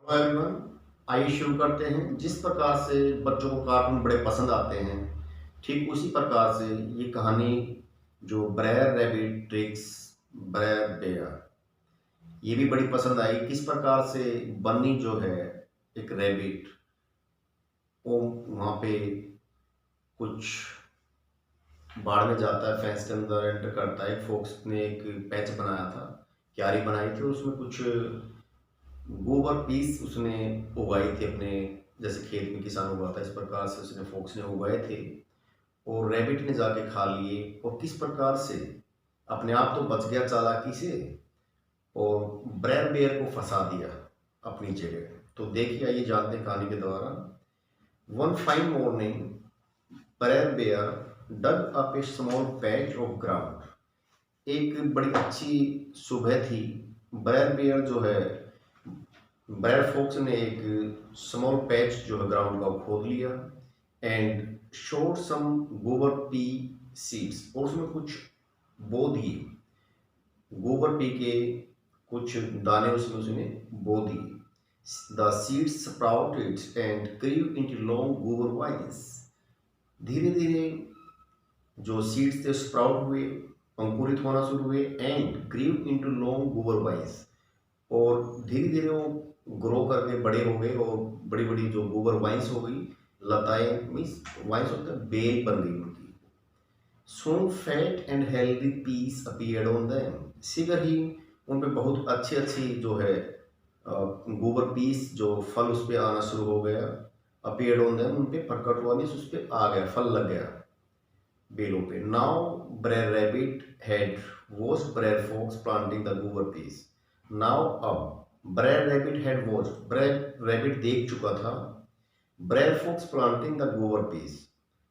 Hello everyone. आइए शुरू करते हैं। जिस प्रकार से बच्चों को कार्टून बड़े पसंद आते हैं, ठीक उसी प्रकार से ये कहानी जो ब्रेयर रेबिट ट्रिक्स ब्रेयर बेयर, ये भी बड़ी पसंद आई। किस प्रकार से बन्नी जो है, एक रेबिट, वो वहाँ पे कुछ बाढ़ में जाता है, फेंस के अंदर एंटर करता है। एक फोक्स ने एक पैच बनाया था, क्यारी बनाई थी, उसमें कुछ गोबर पीस उसने उगाई थी अपने, जैसे खेत में किसान उगाता है, इस प्रकार से उसने फोक्स ने उगाए थे और रैबिट ने जाके खा लिए। और किस प्रकार से अपने आप तो बच गया चालाकी से और ब्रेयर बेयर को फंसा दिया अपनी जगह। तो देखिए, आइए जानते हैं कहानी के द्वारा। One fine morning Brer Bear dug up a small patch of ground. एक बड़ी अच्छी सुबह थी। ब्रेयर बेयर जो है, ब्रेयर फोक्स ने एक स्मॉल पैच जो है ग्राउंड का खोद लिया एंड शोड सम गोबर पी सीड्स, और उसमें कुछ बो दिए, गोबर पी के कुछ दाने उसमें उसने बो दिए। The seeds sprouted and grew into long गोबर वाइन्स। धीरे धीरे जो सीड्स थे स्प्राउट हुए, अंकुरित होना शुरू हुए एंड grew into long गोबर वाइन्स, और धीरे धीरे वो ग्रो करके बड़े हो गए और बड़ी बड़ी जो गोबर वाइन्स हो गई, लताएं मीन्स वाइन्स होता है, बेल बन गई उनकी। Soon fat and healthy peas appeared on them. शीघ्र ही उन पे बहुत अच्छी अच्छी जो है गोबर पीस, जो फल उस पे आना शुरू हो गया। अपीयर्ड ऑन देम, उन पे प्रकट हुआ, मीन्स उस पे आ गया, फल लग गया बेलों पे। Now Brer Rabbit had watched Brer Fox planting the goober peas. Now अब Brer Rabbit had watched, Brer Rabbit देख चुका था, Brer Fox planting the goober peas,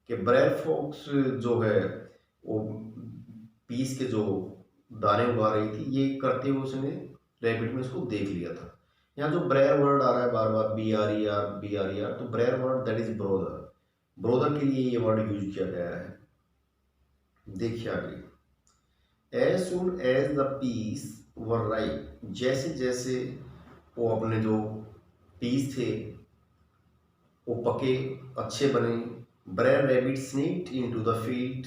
कि ब्रेयर फॉक्स जो है वो पीस के जो दाने उगा रही थी, ये करते हुए उसने रैबिट में उसको देख लिया था। यहाँ जो ब्रेयर वर्ड आ रहा है बार बार, बी आर ई आर, तो Brer word that is brother, brother के लिए ये वर्ड यूज किया गया है। देखिए आगे, as soon as the peas were ripe, जैसे जैसे वो अपने जो पीस थे वो पके, अच्छे बने, Brer Rabbit sneaked into the field,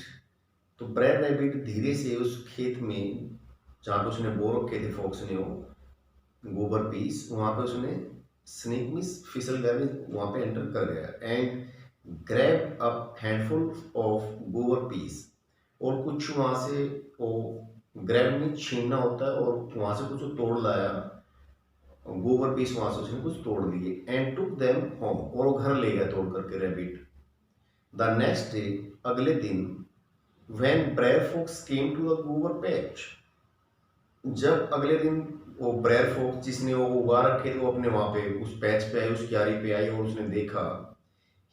तो ब्रेयर रैबिट धीरे से उस खेत में जहाँ पे उसने बो रखे थे फोक्स ने वो गोबर पीस, वहाँ पे उसने स्नेक मिस फिसल गया, वहाँ पे एंटर कर गया and grab up handful of गोबर पीस, और कुछ वहाँ से वो ग्रैब में छीनना होता है, और वहाँ से कुछ तोड़ लाया गोबर पीस, वहाँ से उसने कुछ तोड़ लिए एंड टुक देम होम, और वो घर ले गया तोड़ करके रैबिट। द नेक्स्ट डे, अगले दिन, when Brer Fox came to the goober patch, जब अगले दिन वो ब्रेयर फोक्स जिसने वो उगा रखे थे वो अपने वहां पे उस पैच पे आई, उस क्यारी पे आई, और उसने देखा,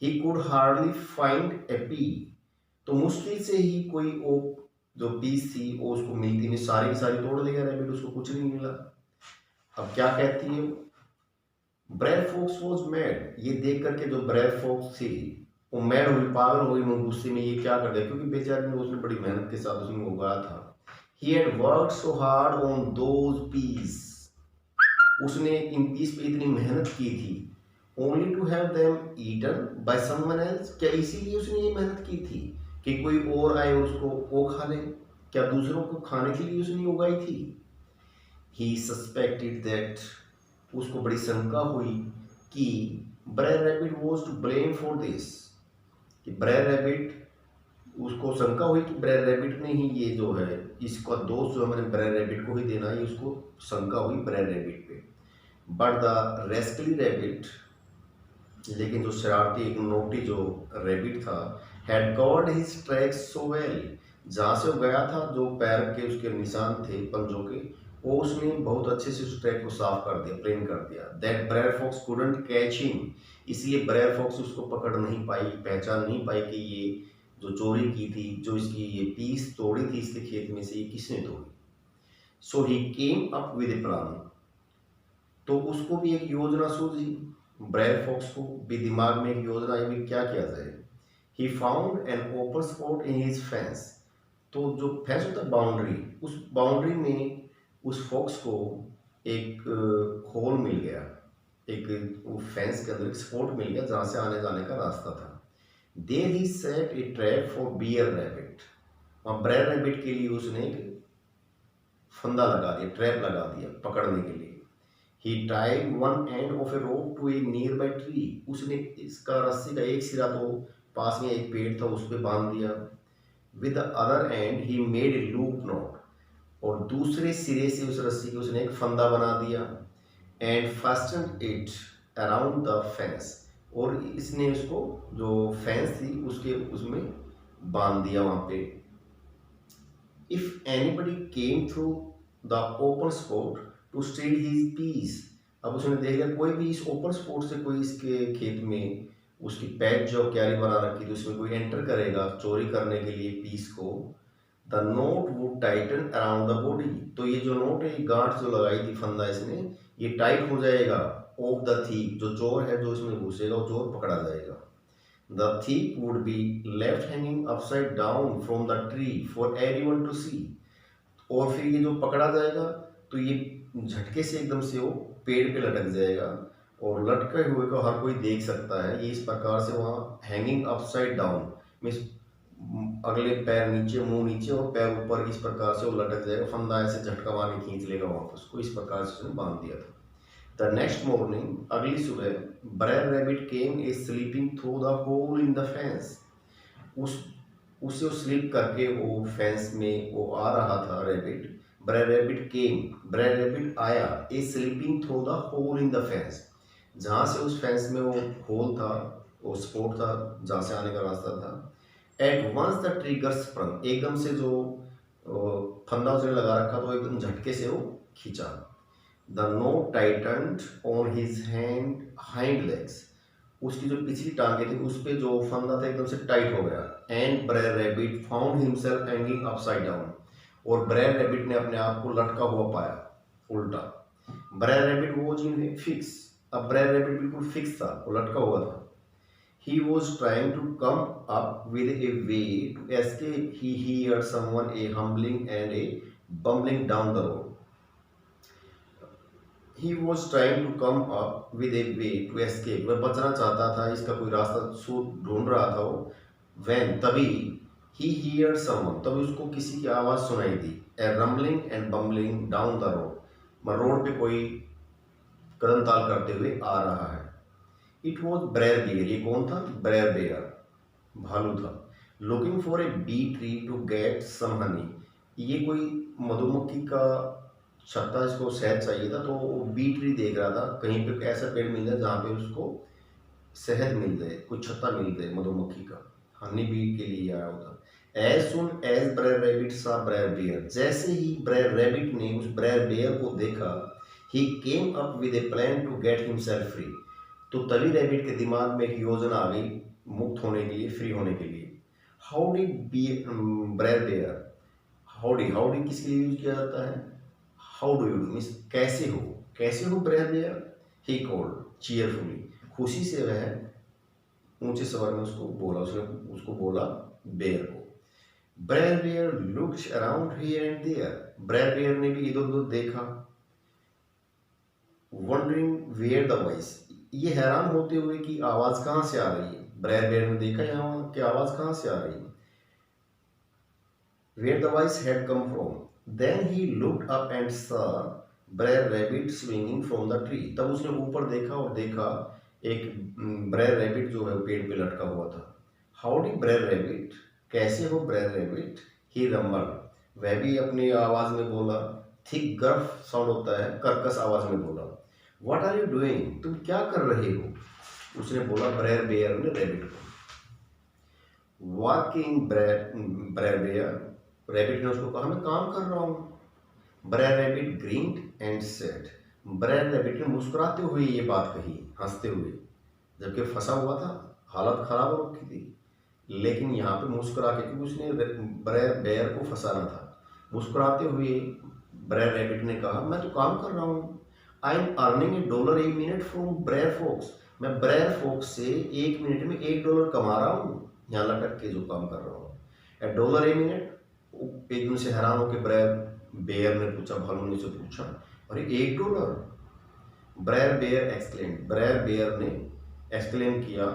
he could hardly find A P, तो मुश्किल से ही कोई वो जो पीस थी वो उसको मिलती नहीं, सारी की सारी तोड़ देगा रैबिट, उसको कुछ नहीं मिला। अब क्या कहती है, ब्रेयर फोक्स वॉज मैड, ये देख करके जो ब्रेयर फोक्स थी वो मैड हुई, पागल हो गई, वो गुस्से में, ये क्या कर दिया, क्योंकि बेचारे ने उसने बड़ी मेहनत के साथ उसने उगाया था। He had worked so hard on those peas, उसने इन पीस पे इतनी मेहनत की थी, only to have them eaten by someone else, क्या इसीलिए उसने ये मेहनत की थी कि कोई और आए और उसको वो खा ले, क्या दूसरों को खाने के लिए उसने उगाई थी। He suspected that, उसको बड़ी शंका हुई कि Brer Rabbit was to blame for this, कि ब्रेयर रैबिट, उसको शंका हुई कि ब्रेयर रैबिट ने ही ये जो है, इसका दोष जो है मैंने ब्रेयर रैबिट को ही देना है, उसको शंका हुई ब्रेयर रैबिट पे। बट द रेस्कली रैबिट, लेकिन जो शरारती एक नोटी जो रैबिट था, had covered his tracks so well, जहाँ से वो गया था, जो पैर के उसके निशान थे पंजों के, वो उसने बहुत अच्छे से उस ट्रैक को साफ कर दिया, प्लेन कर दिया। That Brer Fox couldn't catch him, इसलिए ब्रेयर फॉक्स उसको पकड़ नहीं पाई, पहचान नहीं पाई कि ये जो चोरी की थी, जो इसकी ये पीस तोड़ी थी इसके खेत में से, ये किसने तोड़ी। So he came up with a plan, तो उसको भी एक योजना सूझी, ब्रेयर फॉक्स को भी दिमाग में एक योजना आई भी क्या किया जाए। He found an open spot in his fence, तो जो फेंस होता है बाउंड्री, उस बाउंड्री में उस फॉक्स को एक होल मिल गया, एक वो फेंस के अंदर एक स्पॉट मिल गया जहाँ से आने जाने का रास्ता था। There he set a trap for Brer Rabbit, वहाँ ब्रेयर रैबिट के लिए उसने एक फंदा लगा दिया, ट्रैप लगा दिया पकड़ने के लिए। He tied one end of a rope to a nearby tree, उसने इसका रस्सी का एक सिरा तो पास में एक पेड़ था उस पर बांध दिया। With the other and he made a loop not, और दूसरे सिरे से उस रस्सी के उसने एक फंदा बना दिया। And fasten it around the fence, और इसने उसको जो फेंस थी उसके उसमें बांध दिया वहाँ पे। If anybody came through the open spot to steal his peas, अब उसने देख लिया कोई भी इस ओपन स्पॉट से कोई इसके खेत में उसकी पैच जो क्यारी बना रखी थी उसमें कोई एंटर करेगा चोरी करने के लिए पीस को, the note would Titan around the body, तो ये जो नोट है, गांठ जो लगाई थी फंदा इसने, ये टाइट हो जाएगा ऑफ द थीप, जो चोर है जो इसमें घुसेगा वो चोर पकड़ा जाएगा। The thief would be left hanging upside down from the tree for everyone to see, और फिर ये जो पकड़ा जाएगा तो ये झटके से एकदम से वो पेड़ पे लटक जाएगा, और लटके हुए को हर कोई देख सकता है। ये इस प्रकार से वहाँ हैंगिंग अपसाइड डाउन मीन्स अगले पैर नीचे, मुंह नीचे और पैर ऊपर, इस प्रकार से वो लटक जाएगा, फंदा ऐसे झटका मार के खींच लेगा वापस को, इस प्रकार से उसने बांध दिया था। द नेक्स्ट मॉर्निंग, अगली सुबह, Brer Rabbit came a slipping through the hole in the fence, उसे स्लीप करके वो फेंस में वो आ रहा था rabbit. Brer Rabbit came, Brer Rabbit आया, a slipping through the hole in the fence, जहाँ से उस फेंस में वो होल था, वो स्पॉट था जहाँ से आने का रास्ता था। At once the trigger sprung, एकदम से जो फंदा उसने लगा रखा तो एकदम झटके से वो खींचा। The knot tightened on his hind legs, उसकी जो पिछली टांगे थी उस पे जो फंदा था एकदम से टाइट हो गया। And Brer Rabbit found himself hanging upside down, और ब्रेयर रैबिट ने अपने आप को लटका हुआ पाया उल्टा। ब्रेयर रैबिट वो जी फिक्स, अब ब्रेयर रैबिट बिल्कुल फिक्स था, वो लटका हुआ था। He was trying to come up with a way to escape. He heard someone a humbling and a bumbling down the road. He was trying to come up with a way to escape. वह बचना चाहता था, इसका कोई रास्ता ढूंढ रहा था वो। When, तभी, he heard someone, तभी उसको किसी की आवाज़ सुनाई दी। A rumbling and bumbling down the road, road पे कोई कदम ताल करते हुए आ रहा है। इट वॉज ब्रेयर बेयर, ये कौन था? ब्रेयर बेयर, भालू था। Looking for a bee tree to get some honey, ये कोई मधुमक्खी का छत्ता, इसको शहद चाहिए था, तो वो बी ट्री देख रहा था, कहीं पे ऐसा पेड़ मिल जाए जहाँ पे उसको शहद मिल जाए, कोई छत्ता मिल जाए मधुमक्खी का, हनी बी के लिए आया होता। एज सुन एज ब्रेयर रैबिट सा ब्रेयर बेयर, जैसे ही ब्रेयर रैबिट ने उस ब्रेयर बेयर को देखा, he came up with a plan to get himself free, तो तभी रैबिट के दिमाग में एक योजना आ गई मुक्त होने के लिए, फ्री होने के लिए। हाउडी ब्रेयर बेयर, हाउडी, हाउडी किसके लिए यूज किया जाता है? How do you do means कैसे हो, कैसे हो ब्रेयर बेयर। ही कॉल्ड चीयरफुली, खुशी से वह ऊंचे स्वर में उसको बोला, उसने उसको बोला बेयर को। Brer Bear looked around here and there, Brer Bear ने भी इधर उधर देखा। वंडरिंग वेयर द वॉइस, ये हैरान होते हुए कि आवाज कहाँ से आ रही है। ब्रेयर बेयर ने देखा यहाँ कि आवाज कहाँ से आ रही है, where the voice had come from. Then he looked up and saw Brer Rabbit swinging from the tree, तब उसने ऊपर देखा और देखा एक ब्रेयर रैबिट जो है पेड़ पे लटका हुआ था। हाउडी ब्रेयर रैबिट, कैसे हो ब्रेयर रैबिट। ही रम्बल, वह भी अपनी आवाज में बोला। थिक गर्फ साउंड होता है, कर्कश आवाज में बोला। व्हाट आर यू डूइंग, तुम क्या कर रहे हो, उसने बोला ब्रेयर बेयर ने रैबिट को। वॉकिंग ब्रेयर बेयर, रैबिट ने उसको कहा मैं काम कर रहा हूँ। ब्रेयर रैबिट ग्रीन्ड एंड सेड, ब्रेयर रैबिट ने मुस्कुराते हुए ये बात कही, हंसते हुए, जबकि फंसा हुआ था, हालत खराब हो रखी थी, लेकिन यहाँ पे मुस्कुरा के, क्योंकि उसने ब्रेयर बेयर को फंसाना था। मुस्कुराते हुए ब्रेयर रैबिट ने कहा मैं तो काम कर रहा हूँ। I am earning $1 a minute from Brer Fox, मैं ब्रेयर फॉक्स से 1 मिनट में $1 कमा रहा हूँ, यहाँ लटक के जो काम कर रहा हूँ। $1 a minute, एकदम से हैरान होकर ब्रेयर बेयर ने पूछा, भालू ने से पूछा, अरे $1, ब्रेयर बेयर एक्सक्लेम, ब्रेयर बेयर ने एक्सक्लेम किया,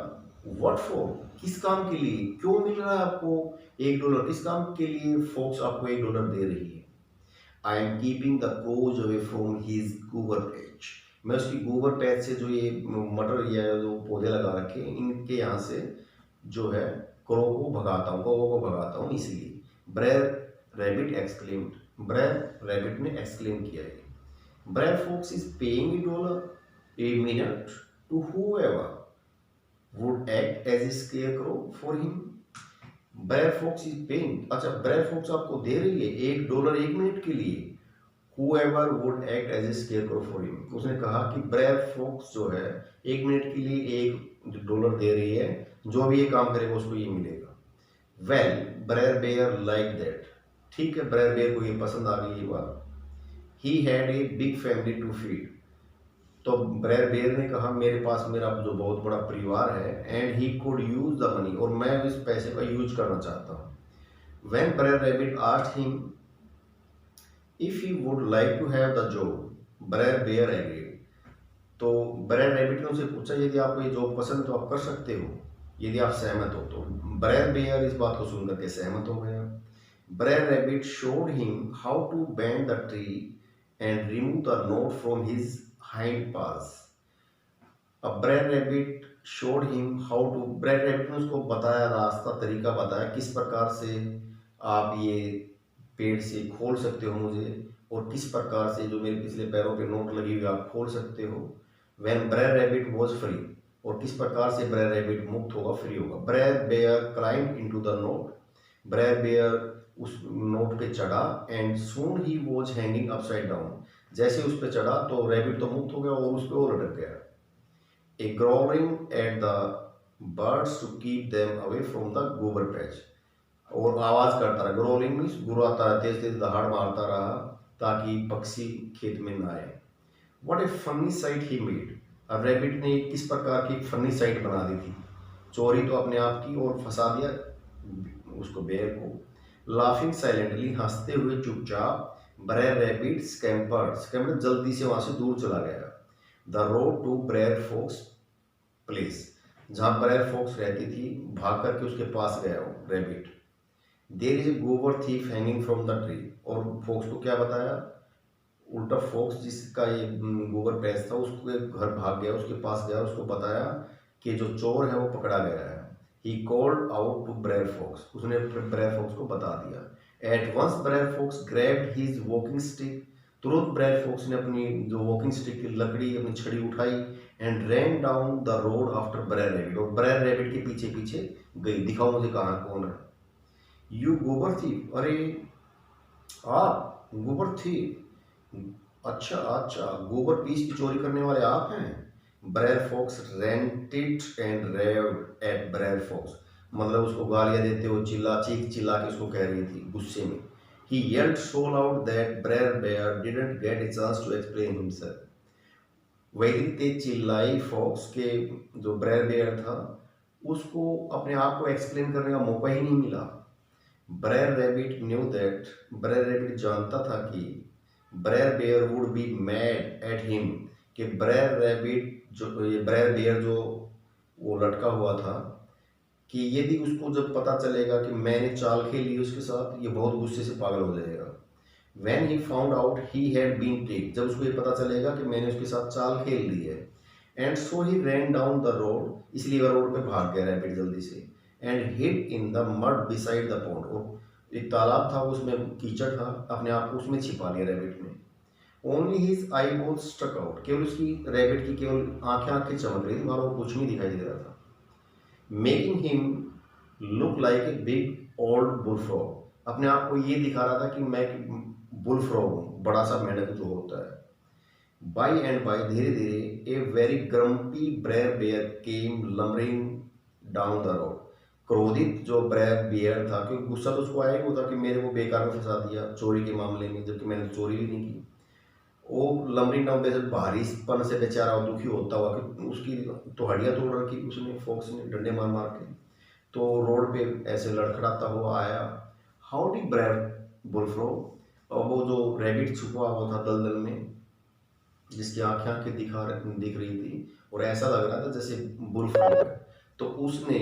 व्हाट फॉर, किस काम के लिए, क्यों मिल रहा है आपको $1, किस काम के लिए फॉक्स आपको $1 दे रही है। I am keeping the crows away from his goober patch, मैं उसकी गोबर पैच से, जो ये मटर या जो पौधे लगा रखे हैं इनके यहाँ से जो है क्रो को भगाता हूँ, कौवों को भगाता हूँ इसलिए। Brer Rabbit exclaimed, Brer Rabbit ने एक्सक्लेम किया है, Brer Fox is paying $1 a minute to whoever would act as a scarecrow for him। Brer Fox is paying, अच्छा ब्रेयर फॉक्स आपको दे रही है $1 1 मिनट के लिए, whoever would act as a scarecrow for him। उसने कहा कि ब्रेयर फॉक्स जो है 1 मिनट के लिए $1 दे रही है, जो भी ये काम करेगा उसको ये मिलेगा। वेल ब्रेयर बेयर लाइक दैट, ठीक है ब्रेयर बेयर को ये पसंद आ गई ये बात। He had a big family to feed, तो ब्रेयर बेयर ने कहा मेरे पास मेरा जो बहुत बड़ा परिवार है, and he could use the money, और मैं इस पैसे का यूज करना चाहता हूँ। When Brer Rabbit asked him if he would like to have the job, Brer Bear agreed, तो ब्रेयर रैबिट ने उसे पूछा यदि आपको ये जॉब पसंद तो आप कर सकते हो, यदि आप सहमत हो तो। ब्रेयर बेयर इस बात को सुनकर के सहमत हो गया। Brer Rabbit showed him how to bend the tree and remove the knot from his hind paws. अब Brer Rabbit showed him how to, Brer Rabbit ने उसको बताया, रास्ता तरीका बताया किस प्रकार से आप ये पेड़ से खोल सकते हो मुझे, और किस प्रकार से जो मेरे पिछले पैरों पे नोट लगी हुई आप खोल सकते हो। When Brer Rabbit was free, और किस प्रकार से ब्रेयर रैबिट मुक्त होगा, फ्री होगा। Brer Bear climb into the knot, Brer Bear उस नोट पे चढ़ा, and soon he was hanging upside down, जैसे उस पे चढ़ा तो रैबिट तो मुक्त हो गया और उस पे और लटक गया। A growling at the birds to keep them away from the goober patch, और आवाज करता रहा, ग्रोलिंग मीन्स गुर्राता रहा, तेज तेज दहाड़ मारता रहा ताकि पक्षी खेत में ना आए। What A funny site he made, अब रैबिट ने किस प्रकार की फनी साइट बना दी थी, चोरी तो अपने आप की और फंसा दिया उसको बेयर को। लाफिंग साइलेंटली, हंसते हुए चुपचाप, ब्रेयर रैबिट स्कैम्पर्ड, स्कैम्पर्ड जल्दी से वहां से दूर चला गया। The road to Brer Fox place, जहां ब्रेयर फॉक्स रहती थी, भाग करके उसके पास गया वो रैबिट। देयर इज ए गोबर thief hanging from the tree, और फॉक्स को क्या बताया, उल्टा फॉक्स जिसका ये गोबर प्रेस था उसके घर भाग गया, उसके पास गया, उसको बताया कि जो चोर है वो पकड़ा गया है। He called out to Brer Fox, उसने ब्रेयर फॉक्स को बता दिया। At once Brer Fox grabbed his walking stick, तुरंत ब्रेयर फॉक्स ने अपनी जो वॉकिंग स्टिक की लकड़ी, अपनी छड़ी उठाई, and ran down the road after Brer Rabbit, और ब्रेयर रैबिट के पीछे पीछे गई, दिखाओ मुझे कहाँ कौन है। यू गोबर थी, अरे आप गोबर थी, अच्छा अच्छा, गोबर पीस की चोरी करने वाले आप हैं। Brer Fox ranted and raved at Brer Fox, मतलब उसको गालियां देते हुए चीख चिल्ला के उसको कह रही थी गुस्से में। He yelled so loud that Brer Bear didn't get a chance to explain himself, वही तेज चिल्लाई फॉक्स के जो ब्रेयर बेयर था उसको अपने आप को एक्सप्लेन करने का मौका ही नहीं मिला। Brer Rabbit knew that, Brer Rabbit जानता था कि Brer Bear would be mad at him, कि ब्रेयर रैबिट जो ये ब्रेयर बेयर जो वो लटका हुआ था, कि यदि उसको जब पता चलेगा कि मैंने चाल खेली उसके साथ, ये बहुत गुस्से से पागल हो जाएगा। When he found out he had been tricked, जब उसको ये पता चलेगा कि मैंने उसके साथ चाल खेल ली है, and so he ran down the road, इसलिए वह रोड पे भाग गया रैबिट जल्दी से, and hid in the mud beside the pond, और एक तालाब था उसमें कीचड़ था, अपने आप को उसमें छिपा लिया रैबिट ने। Only his eyeballs stuck out, केवल उसकी रैबिट की केवल आंखें चमक रही थी, बाहर कुछ नहीं दिखाई दे रहा था। Making him look like a big old bullfrog, अपने आप को ये दिखा रहा था कि मैं बुलफ्रॉग हूँ, बड़ा सा मेंढक जो होता है। बाई एंड बाई, धीरे धीरे, a very grumpy Brer Bear came lumbering down the road, क्रोधित जो ब्रेयर बेयर था, क्योंकि गुस्सा तो उसको आया ही होता कि मेरे को बेकार में फंसा दिया चोरी के मामले में, जबकि मैंने चोरी भी नहीं की। वो लंबरिंग डाउन पे भारीपन से बेचारा दुखी होता हुआ कि उसकी तो हड्डियाँ तोड़ रखी उसने, फॉक्स ने डंडे मार मार के, तो रोड पे ऐसे लड़खड़ाता हुआ आया। हाउ डी ब्रेव बुलफ्रो, और वो जो रैबिट छुपा हुआ था दलदल में, जिसकी आंखें दिख रही थी और ऐसा लग रहा था जैसे बुलफ्रॉग है। तो उसने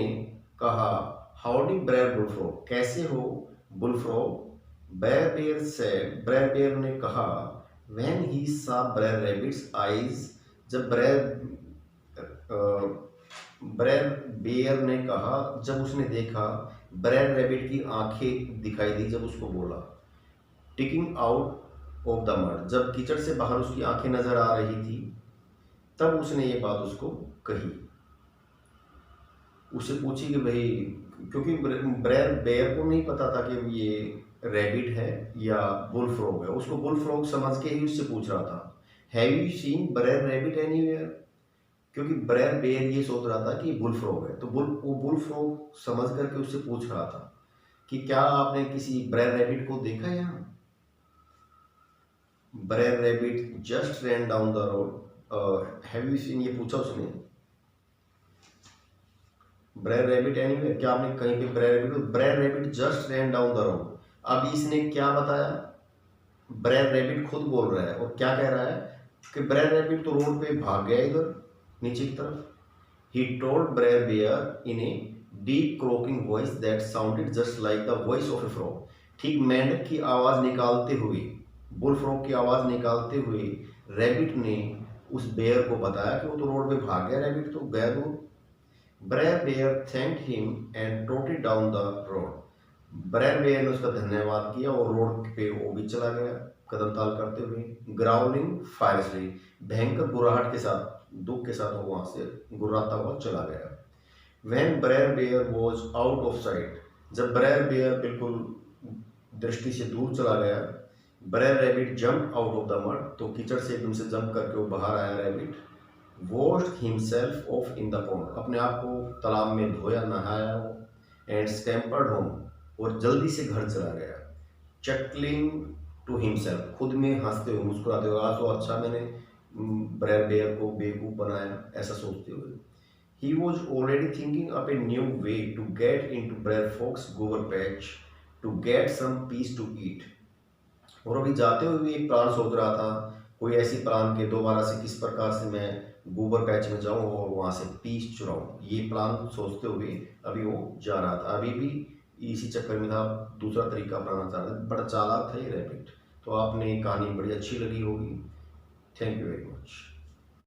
कहा, हाउडी ब्रेयर बुलफ्रॉग, कैसे हो बुलफ्रॉग? ब्रेयर बेयर ने कहा, व्हेन ही सा ब्रेयर रैबिट्स आईज, जब ब्रेयर बेयर ने कहा, जब उसने देखा, ब्रेयर रैबिट की आंखें दिखाई दी जब उसको बोला, ticking out of the mud, जब कीचड़ से बाहर उसकी आंखें नजर आ रही थी, तब उसने ये बात उसको कही। उससे पूछी कि भाई, क्योंकि ब्रेयर बेयर को नहीं पता था कि ये रैबिट है या बुलफ्रॉग है, उसको बुलफ्रॉग समझ के ही उससे पूछ रहा था, have you seen Brer Rabbit anywhere? क्योंकि ब्रेयर बेयर ये सोच रहा था कि बुलफ्रॉग है, तो वो बुलफ्रॉग समझ करके उससे पूछ रहा था कि क्या आपने किसी ब्रेयर रैबिट को देखा यहाँ? Brer Rabbit just ran down the road, have you seen, ये पूछा उसने, ब्रेयर रैबिट एनीवेयर, क्या आपने कहीं पे Brer Rabbit just ran down the road. अब इसने क्या बताया, ब्रेयर रैबिट खुद बोल रहा है और क्या कह रहा है कि ब्रेयर रैबिट तो रोड पे भाग गया इधर नीचे की तरफ। He told Brer Bear in a deep croaking voice that sounded just like the voice of a frog. ठीक मेंढक की आवाज निकालते हुए, बुल फ्रॉग की आवाज निकालते हुए रैबिट ने उस बेयर को बताया कि वो तो रोड पे भाग गया, रैबिट तो गया दूर। Brer Bear thanked him and trotted down the road. Brer Bear ने उसका धन्यवाद किया और रोड पे वो भी चला गया कदम ताल करते हुए। ग्राउलिंग फायरसली, भयंकर गुर्राहट के साथ, दुख के साथ वो वहां से गुर्राता हुआ चला गया। When Brer Bear was out of sight, जब ब्रेयर बेयर बिल्कुल दृष्टि से दूर चला गया, Brer Rabbit jump out of the mud, तो कीचड़ से एकदम से जंप करके वो बाहर आया rabbit. Washed himself of in the pond, अपने आप को तालाब में धोया नहाया वो। एंड स्कैम्पर्ड होम, और जल्दी से घर चला गया। चकलिंग टू हिमसेल्फ, खुद में हंसते हुए मुस्कुराते हुए, आज तो अच्छा मैंने ब्रेयर बेयर को बेवकूफ बनाया, ऐसा सोचते हुए। He was already thinking up a new way to get into Brer Fox's gober patch to get some peas to eat. और अभी जाते हुए भी एक प्लान सोच रहा था, कोई ऐसी प्लान के दोबारा से किस प्रकार से मैं गोबर पैच में जाऊं और वहां से पीस चुराऊं, ये प्लान सोचते हुए अभी वो जा रहा था। अभी भी इसी चक्कर में था, दूसरा तरीका अपनाना चाह रहा था, बड़ा चालाक था ये रैबिट। तो आपने कहानी बड़ी अच्छी लगी होगी। Thank you very much.